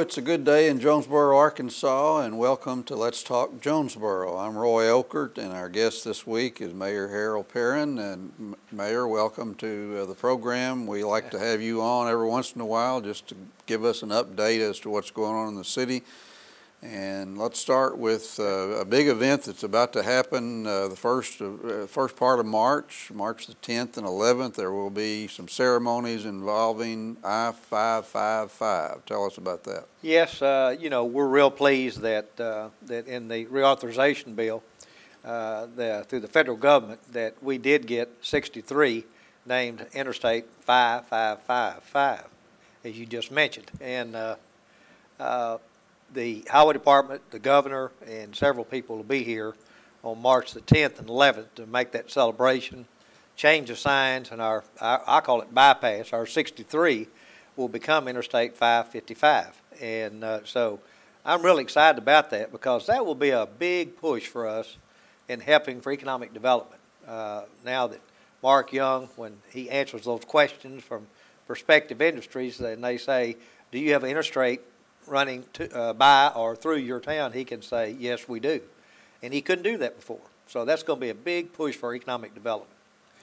it's a good day in Jonesboro, Arkansas, and welcome to Let's Talk Jonesboro. I'm Roy Okert, and our guest this week is Mayor Harold Perrin. And Mayor, welcome to the program. We like to have you on every once in a while just to give us an update as to what's going on in the city. And let's start with a big event that's about to happen the first part of March the 10th and 11th. There will be some ceremonies involving I-555. Tell us about that. Yes, we're real pleased that that in the reauthorization bill through the federal government that we did get 63 named Interstate 5555, as you just mentioned. And the Highway Department, the governor, and several people will be here on March the 10th and 11th to make that celebration, change the signs, and I call it bypass, our 63 will become Interstate 555. And so I'm really excited about that because that will be a big push for us in helping for economic development. Now that Mark Young, when he answers those questions from prospective industries, and they say, do you have an interstate running by or through your town, he can say, yes, we do. And he couldn't do that before. So that's going to be a big push for economic development.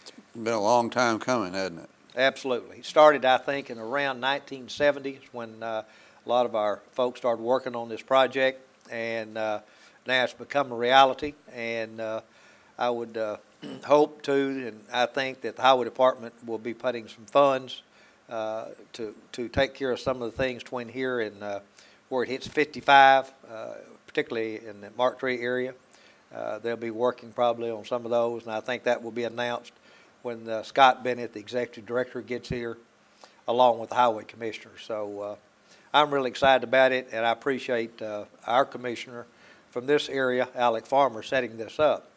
It's been a long time coming, hasn't it? Absolutely. It started, I think, in around 1970s when a lot of our folks started working on this project, and now it's become a reality. And I would hope to, and I think that the Highway Department will be putting some funds to take care of some of the things between here and where it hits 55, particularly in the Mark III area. They'll be working probably on some of those, and I think that will be announced when Scott Bennett, the executive director, gets here, along with the highway commissioner. So I'm really excited about it, and I appreciate our commissioner from this area, Alec Farmer, setting this up.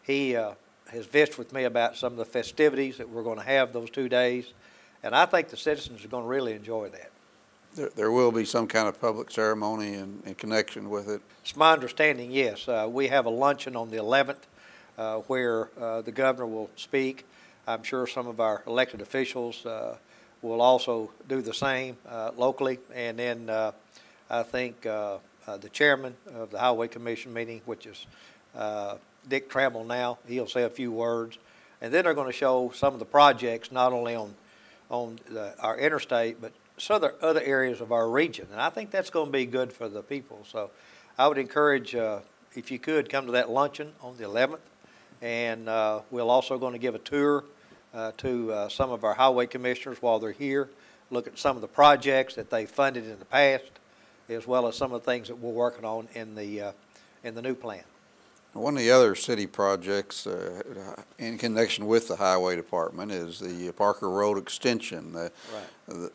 He has visited with me about some of the festivities that we're going to have those 2 days, and I think the citizens are going to really enjoy that. There will be some kind of public ceremony in connection with it. It's my understanding, yes. We have a luncheon on the 11th where the governor will speak. I'm sure some of our elected officials will also do the same locally. And then I think the chairman of the Highway Commission meeting, which is Dick Trammell now, he'll say a few words. And then they're going to show some of the projects, not only on our interstate, but some other areas of our region. And I think that's going to be good for the people. So I would encourage, if you could, come to that luncheon on the 11th. And we're also going to give a tour to some of our highway commissioners while they're here, look at some of the projects that they funded in the past, as well as some of the things that we're working on in the new plan. One of the other city projects in connection with the Highway Department is the Parker Road Extension. Right.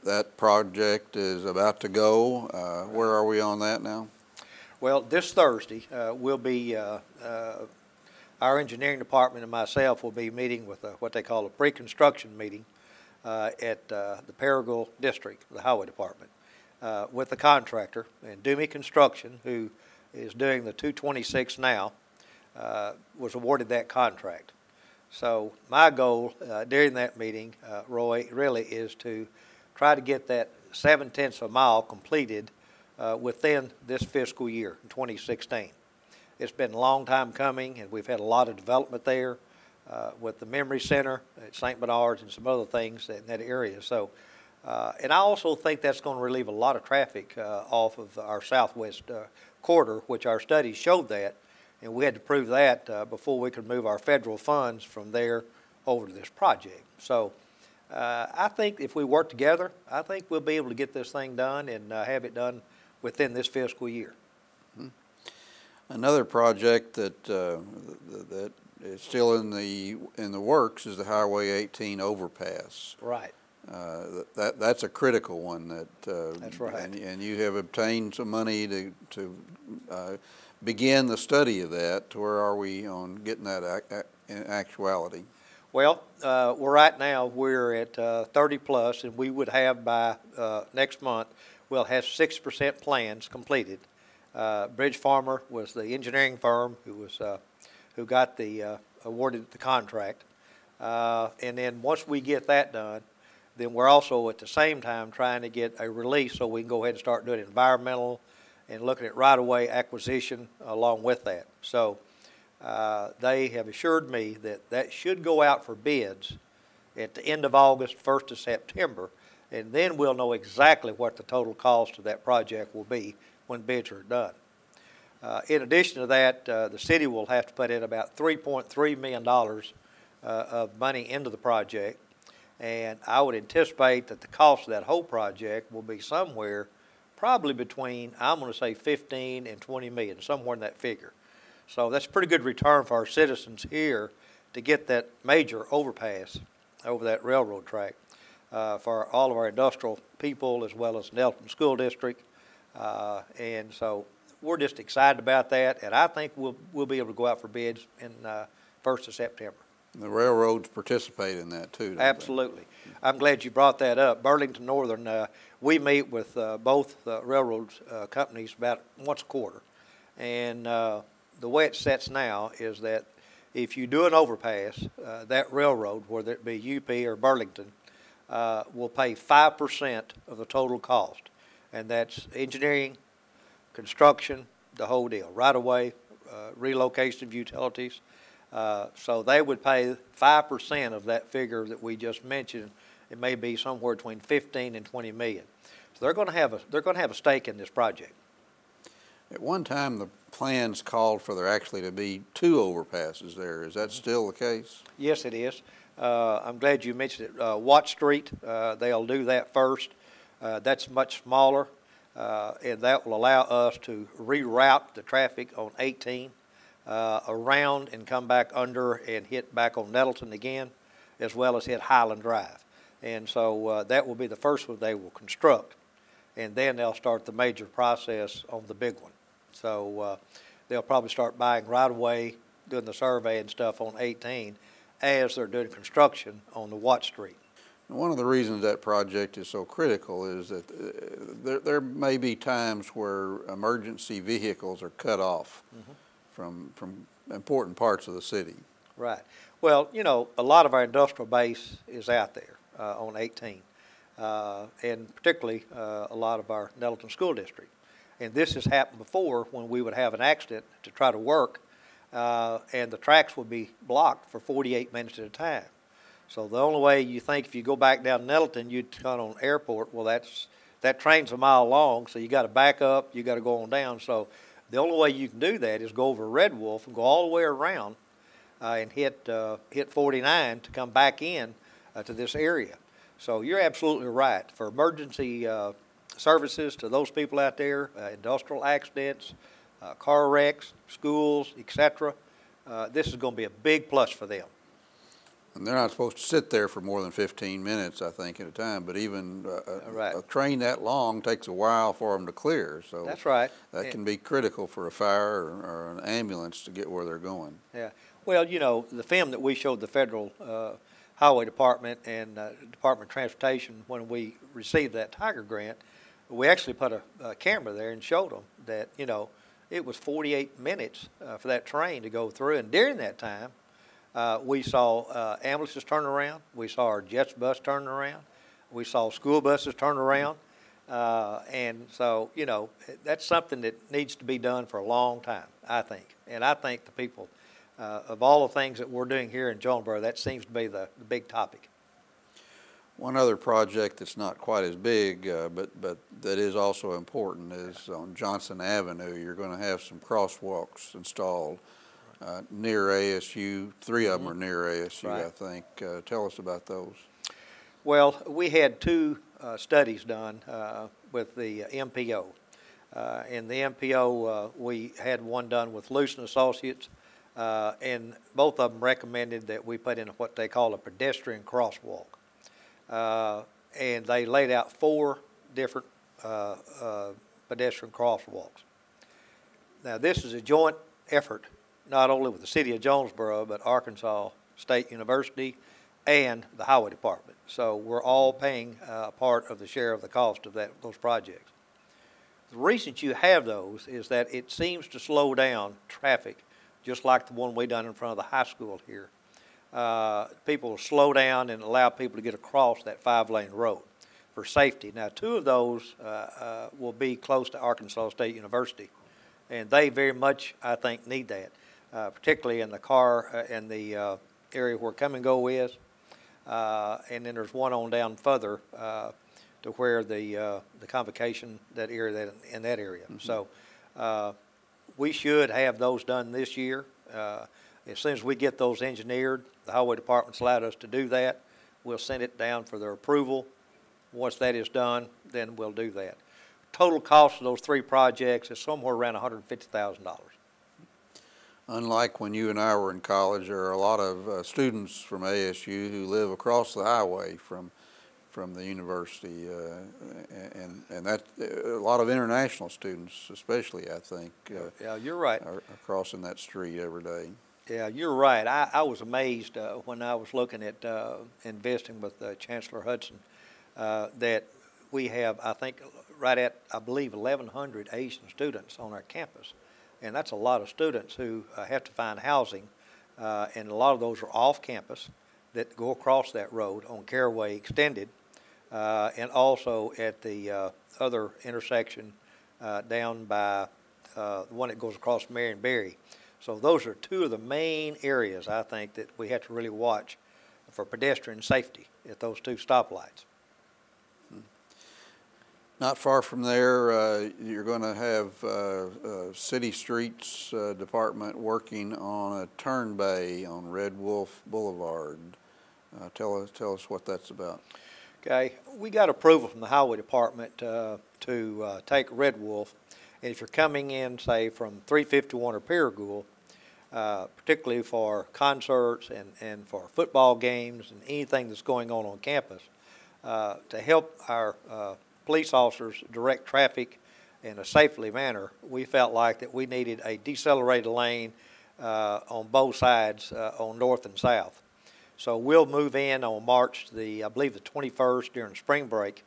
That project is about to go. Where are we on that now? Well, this Thursday we'll be, our engineering department and myself will be meeting with what they call a pre-construction meeting at the Perrin District, the Highway Department, with the contractor, and Doomy Construction, who is doing the 226 now, was awarded that contract. So my goal during that meeting, Roy, really is to try to get that 7/10 of a mile completed within this fiscal year, 2016. It's been a long time coming, and we've had a lot of development there with the Memory Center at St. Bernard's and some other things in that area. So, and I also think that's going to relieve a lot of traffic off of our southwest corridor, which our studies showed that. And we had to prove that before we could move our federal funds from there over to this project. So I think if we work together, I think we'll be able to get this thing done and have it done within this fiscal year. Mm-hmm. Another project that is still in the works is the Highway 18 overpass. Right. That's a critical one. That's right. And you have obtained some money to begin the study of that. Where are we on getting that in actuality? Well, right now we're at 30 plus, and we would have by next month, we'll have 6% plans completed. Bridge Farmer was the engineering firm who got the awarded the contract, and then once we get that done, then we're also at the same time trying to get a release so we can go ahead and start doing environmental and looking at right-of-way acquisition along with that. So they have assured me that that should go out for bids at the end of August, 1st of September, and then we'll know exactly what the total cost of that project will be when bids are done. In addition to that, the city will have to put in about $3.3 million of money into the project, and I would anticipate that the cost of that whole project will be somewhere probably between, I'm going to say 15 and 20 million, somewhere in that figure. So that's a pretty good return for our citizens here to get that major overpass over that railroad track for all of our industrial people as well as Nelton School District. And so we're just excited about that, and I think we'll be able to go out for bids in 1st of September. The railroads participate in that too, don't Absolutely. I'm glad you brought that up. Burlington Northern, we meet with both railroad companies about once a quarter. And the way it sets now is that if you do an overpass, that railroad, whether it be UP or Burlington, will pay 5% of the total cost. And that's engineering, construction, the whole deal, right away, relocation of utilities. So they would pay 5% of that figure that we just mentioned. It may be somewhere between 15 and 20 million. So they're going to have a stake in this project. At one time, the plans called for there actually to be 2 overpasses there. Is that still the case? Yes, it is. I'm glad you mentioned it. Watt Street, they'll do that first. That's much smaller, and that will allow us to reroute the traffic on 18 around and come back under and hit back on Nettleton again, as well as hit Highland Drive. And so that will be the first one they will construct, and then they'll start the major process on the big one. So they'll probably start buying right-of-way, doing the survey and stuff on 18 as they're doing construction on the Watt Street. One of the reasons that project is so critical is that there may be times where emergency vehicles are cut off from important parts of the city. Right. Well, you know, a lot of our industrial base is out there on 18, and particularly a lot of our Nettleton School District. And this has happened before when we would have an accident to try to work, and the tracks would be blocked for 48 minutes at a time. So the only way you think if you go back down Nettleton, you'd turn on Airport, well, that train's a mile long, so you got to back up, you got to go on down. So the only way you can do that is go over Red Wolf and go all the way around and hit 49 to come back in to this area. So you're absolutely right. For emergency services to those people out there, industrial accidents, car wrecks, schools, etc., this is going to be a big plus for them. And they're not supposed to sit there for more than 15 minutes, I think, at a time. But even a train that long takes a while for them to clear. So that's right. That can be critical for a fire or an ambulance to get where they're going. Yeah. Well, you know, the film that we showed the Federal Highway Department and Department of Transportation when we received that Tiger grant, we actually put a camera there and showed them that, you know, it was 48 minutes for that train to go through. And during that time, we saw ambulances turn around. We saw our Jets bus turning around. We saw school buses turn around. And so, you know, that's something that needs to be done for a long time, I think. And I think the people, of all the things that we're doing here in Jonesboro, that seems to be the big topic. One other project that's not quite as big, but that is also important is on Johnson Avenue. You're going to have some crosswalks installed near ASU. 3 of them are near ASU, right. I think. Tell us about those. Well, we had 2 studies done with the MPO. In the MPO, we had one done with Lucent Associates, and both of them recommended that we put in what they call a pedestrian crosswalk. And they laid out 4 different pedestrian crosswalks. Now, this is a joint effort, not only with the city of Jonesboro, but Arkansas State University and the Highway Department. So we're all paying part of the share of the cost of those projects. The reason you have those is that it seems to slow down traffic, just like the one we done in front of the high school here. people will slow down and allow people to get across that 5-lane road for safety. Now, 2 of those will be close to Arkansas State University, and they very much, I think, need that, particularly in the car in the area where Come and Go is, and then there's one on down further to where the convocation, that area, in that area. Mm-hmm. So we should have those done this year. As soon as we get those engineered, the highway department's allowed us to do that. We'll send it down for their approval. Once that is done, then we'll do that. Total cost of those 3 projects is somewhere around $150,000. Unlike when you and I were in college, there are a lot of students from ASU who live across the highway from the university, and that a lot of international students, especially, I think. Yeah, you're right. Are crossing that street every day. Yeah, you're right. I was amazed when I was looking at investing with Chancellor Hudson that we have, I think, right at, I believe, 1,100 Asian students on our campus. And that's a lot of students who have to find housing, and a lot of those are off campus that go across that road on Caraway Extended, and also at the other intersection down by the one that goes across Marion Berry. So those are 2 of the main areas, I think, that we have to really watch for pedestrian safety at those 2 stoplights. Not far from there, you're going to have City Streets Department working on a turn bay on Red Wolf Boulevard. Tell us what that's about. Okay, we got approval from the Highway Department to take Red Wolf, and if you're coming in, say, from 351 or Perrin, particularly for concerts and for football games and anything that's going on campus, to help our police officers direct traffic in a safely manner, we felt like that we needed a decelerated lane on both sides, on north and south. So we'll move in on March I believe the 21st during spring break.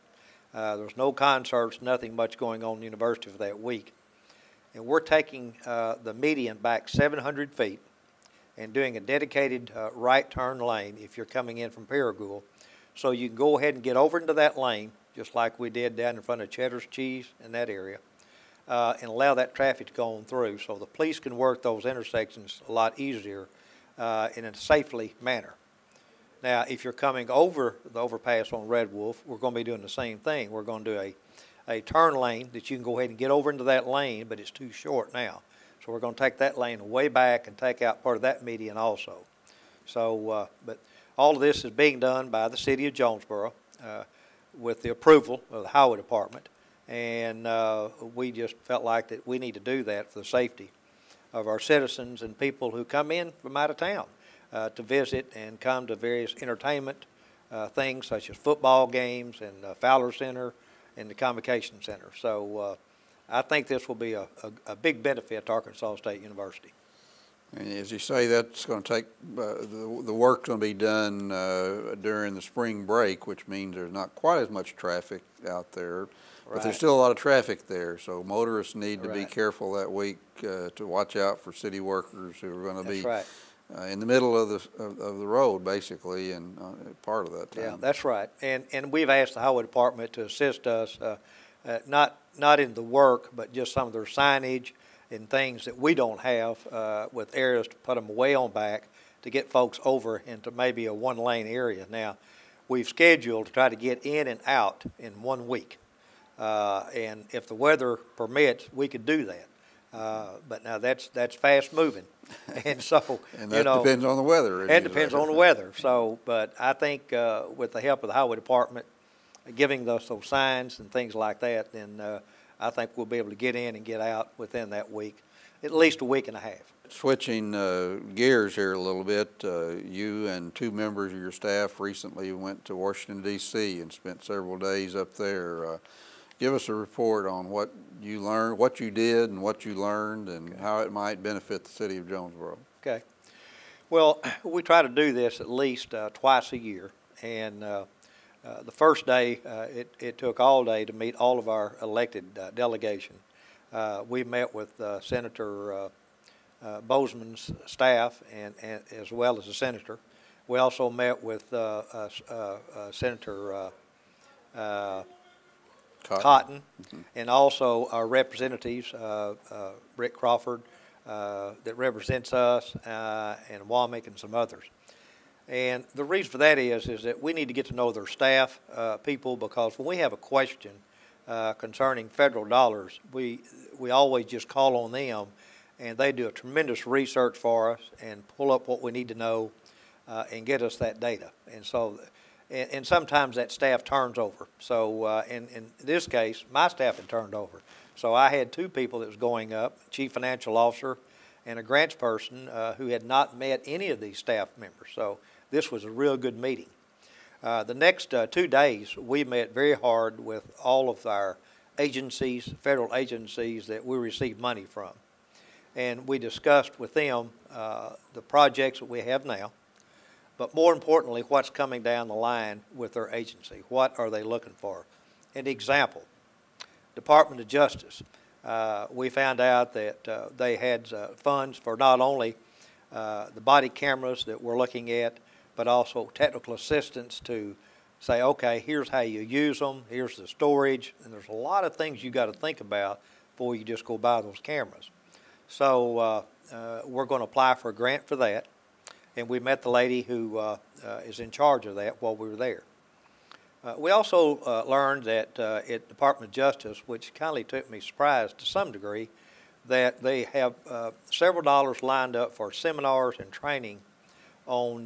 There's no concerts, nothing much going on in the university for that week. And we're taking the median back 700 feet and doing a dedicated right turn lane if you're coming in from Perrin. So you can go ahead and get over into that lane, just like we did down in front of Cheddar's Cheese in that area, and allow that traffic to go on through so the police can work those intersections a lot easier in a safely manner. Now, if you're coming over the overpass on Red Wolf, we're going to be doing the same thing. We're going to do a turn lane that you can go ahead and get over into that lane, but it's too short now. So we're going to take that lane way back and take out part of that median also. So, but all of this is being done by the city of Jonesboro with the approval of the highway department, and we just felt like that we need to do that for the safety of our citizens and people who come in from out of town to visit and come to various entertainment things such as football games and Fowler Center and the Convocation Center. So I think this will be a big benefit to Arkansas State University. And as you say, that's going to take, the work's going to be done during the spring break, which means there's not quite as much traffic out there, but there's still a lot of traffic there. So motorists need to be careful that week to watch out for city workers who are going to be in the middle of the road, basically, and part of that time. Yeah, that's right. And we've asked the highway department to assist us, not in the work, but just some of their signage and things that we don't have with areas to put them way on back to get folks over into maybe a one-lane area. Now, we've scheduled to try to get in and out in 1 week. And if the weather permits, we could do that. But now that's fast moving. And so, and that depends on the weather. It depends on the weather. So, but I think with the help of the highway department giving us those signs and things like that, then I think we'll be able to get in and get out within that week, at least a week and a half. Switching gears here a little bit, you and 2 members of your staff recently went to Washington, D.C. and spent several days up there. Give us a report on what you learned, what you did and what you learned, and how it might benefit the city of Jonesboro. Okay. Well, we try to do this at least twice a year, and the first day, it took all day to meet all of our elected delegation. We met with Senator Bozeman's staff and as well as the senator. We also met with Senator Cotton, and also our representatives, Rick Crawford, that represents us, and Womack and some others. And the reason for that is that we need to get to know their staff people, because when we have a question concerning federal dollars, we always just call on them, and they do a tremendous research for us and pull up what we need to know and get us that data. And so, and sometimes that staff turns over. So in this case, my staff had turned over. So I had two people that was going up, Chief Financial Officer and a grants person who had not met any of these staff members. So this was a real good meeting. The next 2 days, we met very hard with all of our agencies, federal agencies that we receive money from. And we discussed with them the projects that we have now, but more importantly, what's coming down the line with their agency. What are they looking for? An example, Department of Justice. We found out that they had funds for not only the body cameras that we're looking at, but also technical assistance to say, okay, here's how you use them, here's the storage, and there's a lot of things you got to think about before you just go buy those cameras. So we're going to apply for a grant for that, and we met the lady who is in charge of that while we were there. We also learned that at Department of Justice, which kindly took me surprised to some degree, that they have several dollars lined up for seminars and training on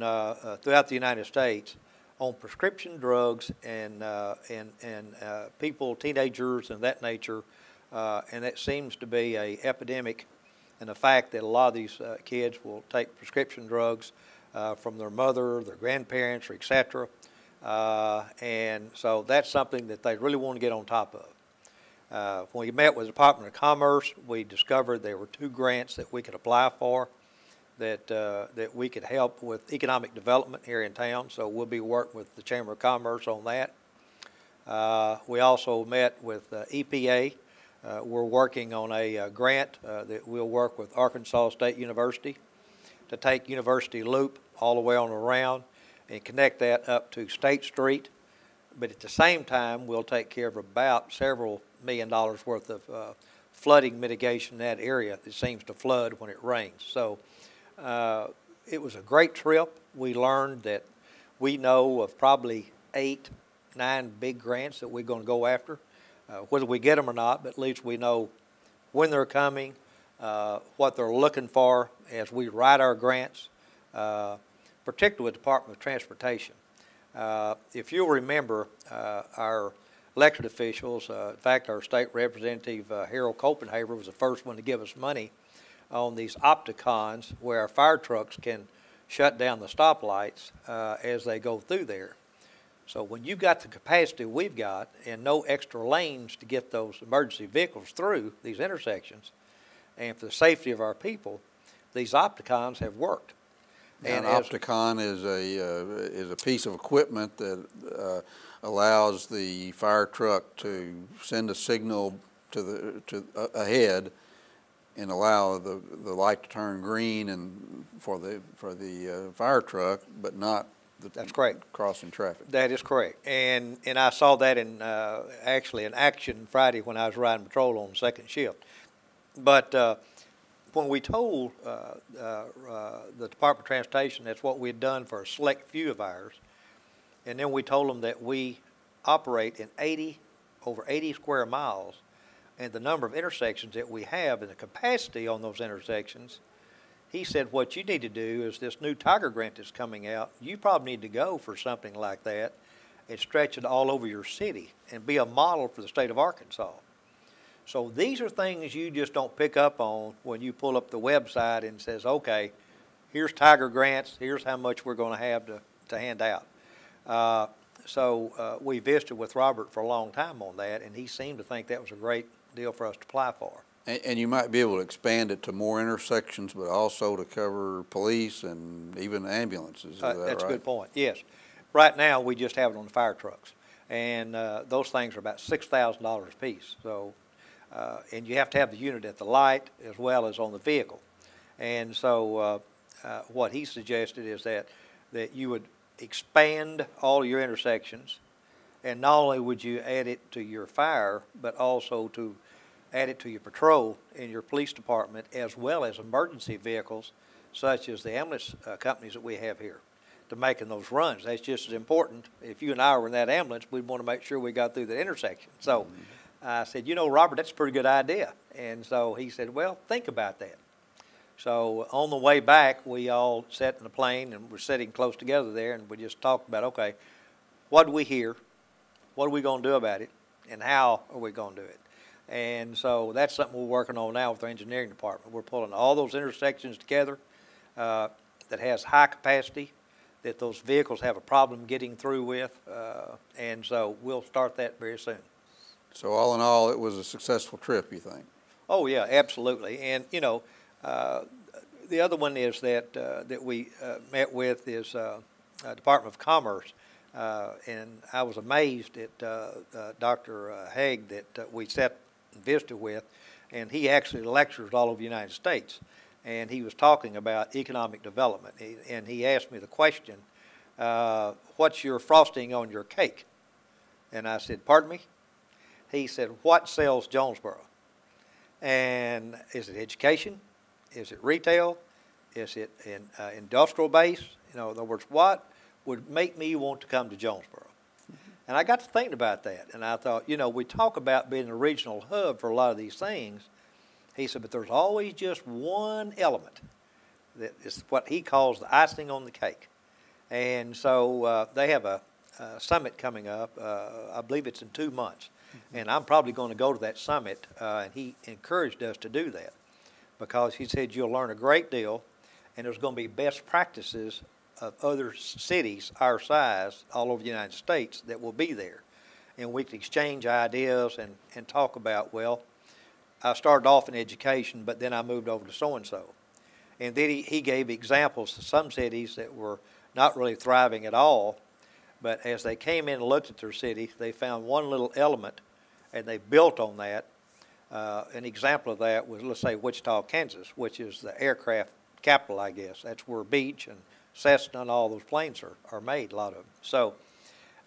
throughout the United States on prescription drugs and people, teenagers and that nature, and that seems to be an epidemic, and the fact that a lot of these kids will take prescription drugs from their mother, their grandparents, or etc. And so that's something that they really want to get on top of. When we met with the Department of Commerce, we discovered there were 2 grants that we could apply for that we could help with economic development here in town. So we'll be working with the Chamber of Commerce on that. We also met with EPA. We're working on a grant that we'll work with Arkansas State University to take University Loop all the way on around and connect that up to State Street. But at the same time, we'll take care of about several $1 million worth of flooding mitigation in that area that seems to flood when it rains. So it was a great trip. We learned that we know of probably 8, 9 big grants that we're going to go after. Whether we get them or not, but at least we know when they're coming, what they're looking for as we write our grants, particularly with the Department of Transportation. If you'll remember, our elected officials, in fact, our state representative, Harold Copenhaver, was the first one to give us money on these opticons where our fire trucks can shut down the stoplights as they go through there. So when you've got the capacity we've got and no extra lanes to get those emergency vehicles through these intersections, and for the safety of our people, these opticons have worked. And an opticon is a piece of equipment that allows the fire truck to send a signal to ahead and allow the light to turn green and for the fire truck, but not That's correct. Crossing traffic. That is correct. And I saw that in actually in action Friday when I was riding patrol on the second shift. But when we told the Department of Transportation that's what we had done for a select few of ours, and then we told them that we operate in over 80 square miles, and the number of intersections that we have and the capacity on those intersections, he said, what you need to do is this new Tiger grant that's coming out, you probably need to go for something like that and stretch it all over your city and be a model for the state of Arkansas. So these are things you just don't pick up on when you pull up the website and says, okay, here's Tiger grants, here's how much we're going to have to hand out. So we visited with Robert for a long time on that, and he seemed to think that was a great deal for us to apply for. And you might be able to expand it to more intersections, but also to cover police and even ambulances. Is that right? That's a good point, yes. Right now, we just have it on the fire trucks. And those things are about $6,000 a piece. So, and you have to have the unit at the light as well as on the vehicle. And so what he suggested is that that you would expand all your intersections, and not only would you add it to your fire, but also to add it to your patrol in your police department, as well as emergency vehicles, such as the ambulance companies that we have here, to making those runs. That's just as important. If you and I were in that ambulance, we'd want to make sure we got through that intersection. So I said, you know, Robert, that's a pretty good idea. And so he said, well, think about that. So on the way back, we all sat in the plane and we're sitting close together there, and we just talked about, okay, what do we hear? What are we going to do about it? And how are we going to do it? And so that's something we're working on now with our engineering department. We're pulling all those intersections together that has high capacity, that those vehicles have a problem getting through with, and so we'll start that very soon. So all in all, it was a successful trip, you think? Oh yeah, absolutely. And you know, the other one is that that we met with is Department of Commerce, and I was amazed at Dr. Haig that we sat and visited with, and he actually lectures all over the United States. And he was talking about economic development, and he asked me the question, what's your frosting on your cake? And I said, pardon me? He said, what sells Jonesboro? And is it education? Is it retail? Is it industrial base? You know, in other words, what would make me want to come to Jonesboro? And I got to thinking about that, and I thought, you know, we talk about being a regional hub for a lot of these things. He said, but there's always just one element that is what he calls the icing on the cake. And so they have a summit coming up. I believe it's in 2 months. And I'm probably going to go to that summit, and he encouraged us to do that because he said you'll learn a great deal, and there's going to be best practices of other cities our size all over the United States that will be there. And we can exchange ideas and talk about, well, I started off in education, but then I moved over to so-and-so. And then he gave examples of some cities that were not really thriving at all, but as they came in and looked at their city, they found one little element, and they built on that. An example of that was, let's say, Wichita, Kansas, which is the aircraft capital, I guess. That's where Beech and Cessna and all those planes are made, a lot of them. So,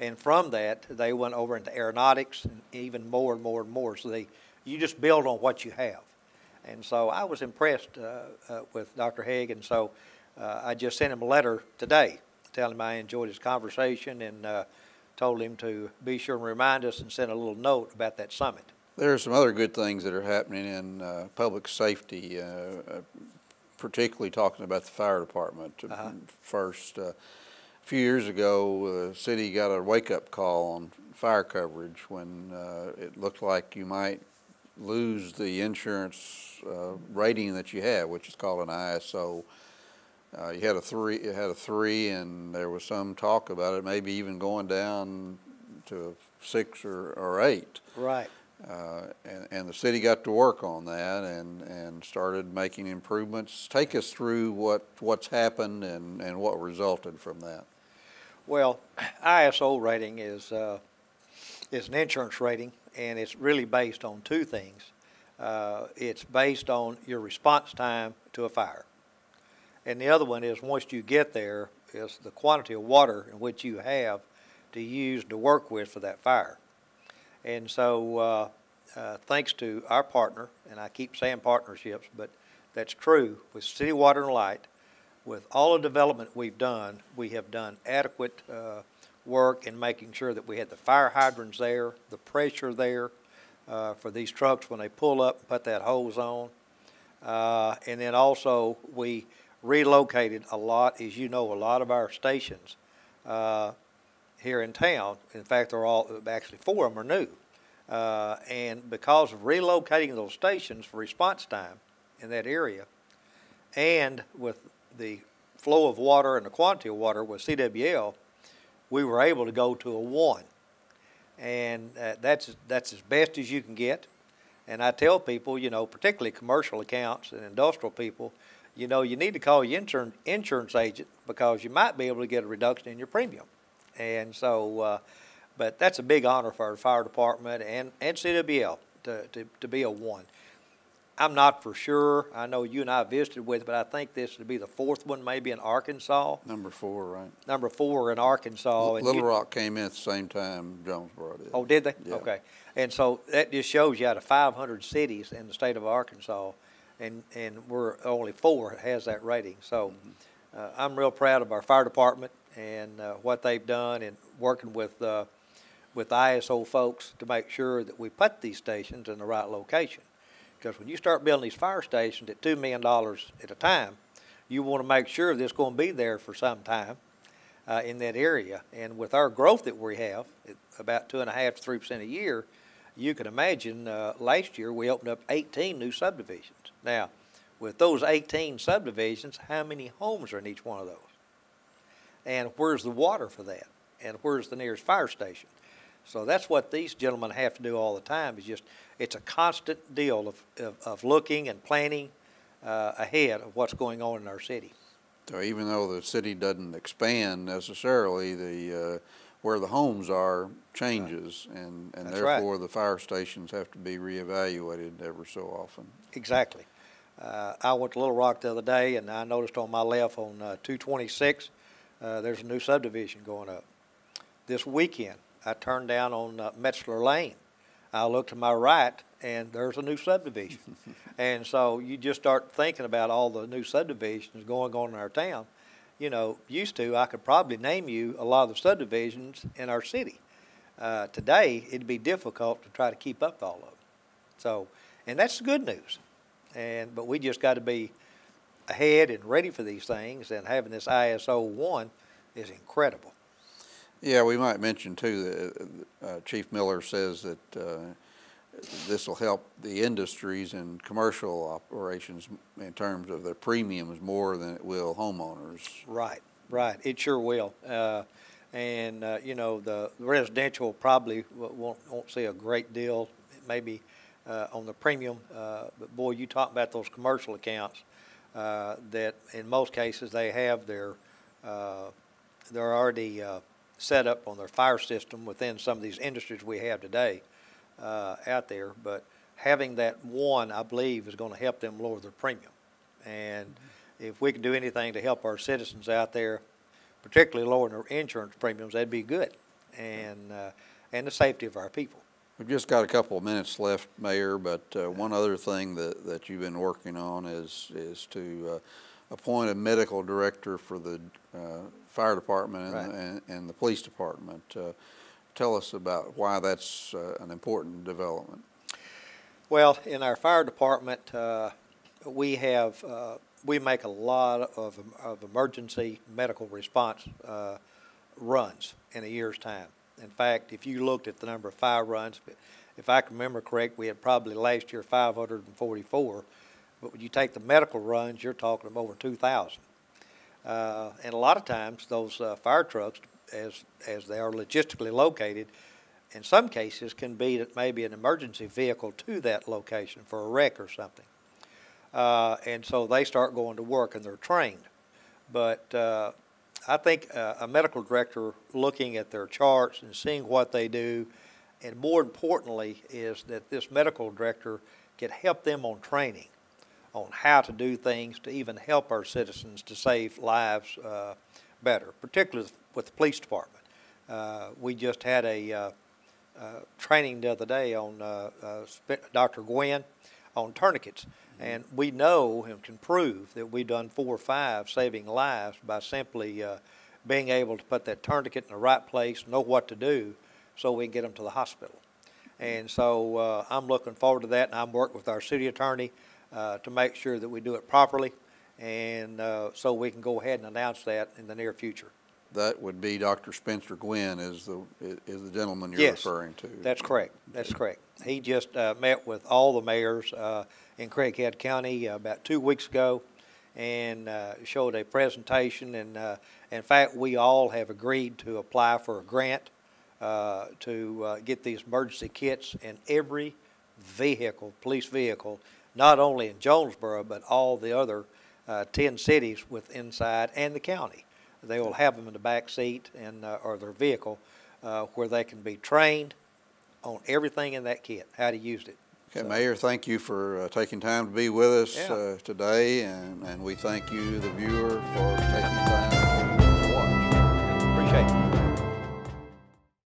and from that, they went over into aeronautics and even more and more and more. So you just build on what you have. And so I was impressed with Dr. Haig, and so I just sent him a letter today telling him I enjoyed his conversation and told him to be sure and remind us and send a little note about that summit. There are some other good things that are happening in public safety, particularly talking about the fire department. First, a few years ago, the city got a wake-up call on fire coverage when it looked like you might lose the insurance rating that you have, which is called an ISO. You had a 3. It had a 3, and there was some talk about it, maybe even going down to a 6 or 8. Right. And the city got to work on that and started making improvements. Take us through what's happened and what resulted from that. Well, ISO rating is an insurance rating, and it's really based on 2 things. It's based on your response time to a fire. And the other one is once you get there is the quantity of water in which you have to use to work with for that fire. And so thanks to our partner, and I keep saying partnerships, but that's true, with City Water and Light, with all the development we've done, we have done adequate work in making sure that we had the fire hydrants there, the pressure there for these trucks when they pull up and put that hose on. And then also we relocated a lot, as you know, a lot of our stations here in town. In fact, they're all, actually 4 of them are new. And because of relocating those stations for response time in that area, and with the flow of water and the quantity of water with CWL, we were able to go to a 1. And that's as best as you can get. And I tell people, you know, particularly commercial accounts and industrial people, you know, you need to call your insurance agent because you might be able to get a reduction in your premium. And so, but that's a big honor for our fire department and CWL to be a 1. I'm not for sure. I know you and I visited with, but I think this would be the fourth one, maybe in Arkansas. Number 4, right? Number 4 in Arkansas. Little Rock came in at the same time Jonesboro did. Oh, did they? Yeah. Okay. And so that just shows you out of 500 cities in the state of Arkansas, and we're only 4 has that rating. So I'm real proud of our fire department and what they've done in working with ISO folks to make sure that we put these stations in the right location. Because when you start building these fire stations at $2 million at a time, you want to make sure that it's going to be there for some time in that area. And with our growth that we have, about 2.5% to 3% a year, you can imagine last year we opened up 18 new subdivisions. Now, with those 18 subdivisions, how many homes are in each one of those? And where's the water for that? And where's the nearest fire station? So that's what these gentlemen have to do all the time, is just, it's a constant deal of looking and planning ahead of what's going on in our city. So even though the city doesn't expand necessarily, where the homes are changes, and therefore the fire stations have to be reevaluated ever so often. Exactly. I went to Little Rock the other day, and I noticed on my left on 226, there's a new subdivision going up. This weekend, I turned down on Metzler Lane. I looked to my right, and there's a new subdivision. And so you just start thinking about all the new subdivisions going on in our town. You know, used to, I could probably name you a lot of the subdivisions in our city. Today, it'd be difficult to try to keep up with all of them. So, and that's the good news. But we just got to be ahead and ready for these things, and having this ISO 1 is incredible. Yeah, we might mention too that Chief Miller says that this will help the industries and commercial operations in terms of their premiums more than it will homeowners. Right, right. It sure will. You know, the residential probably won't see a great deal, maybe on the premium. But boy, you talk about those commercial accounts that in most cases they have they're already set up on their fire system within some of these industries we have today out there. But having that one, I believe, is going to help them lower their premium. And if we can do anything to help our citizens out there, particularly lowering their insurance premiums, that'd be good, and the safety of our people. We've just got a couple of minutes left, Mayor, but one other thing that you've been working on is to appoint a medical director for the fire department and the police department. Tell us about why that's an important development. Well, in our fire department, we make a lot of emergency medical response runs in a year's time. In fact, if you looked at the number of fire runs, if I can remember correct, we had probably last year 544. But when you take the medical runs, you're talking of over 2,000. And a lot of times those fire trucks, as they are logistically located, in some cases can be maybe an emergency vehicle to that location for a wreck or something. And so they start going to work and they're trained. But I think a medical director looking at their charts and seeing what they do, and more importantly is that this medical director can help them on training on how to do things to even help our citizens to save lives better, particularly with the police department. We just had a training the other day on Dr. Gwen on tourniquets, and we know and can prove that we've done 4 or 5 saving lives by simply being able to put that tourniquet in the right place, know what to do, so we can get them to the hospital. And so I'm looking forward to that, and I'm working with our city attorney to make sure that we do it properly, and so we can go ahead and announce that in the near future. That would be Dr. Spencer Gwynn is the gentleman you're referring to. That's correct. That's correct. He just met with all the mayors in Craighead County about 2 weeks ago, and showed a presentation. And in fact, we all have agreed to apply for a grant to get these emergency kits in every vehicle, police vehicle, not only in Jonesboro but all the other 10 cities with inside and the county. They will have them in the back seat and or their vehicle where they can be trained on everything in that kit, how to use it. Okay, So- Mayor, thank you for taking time to be with us Yeah. today, and we thank you, the viewer, for taking time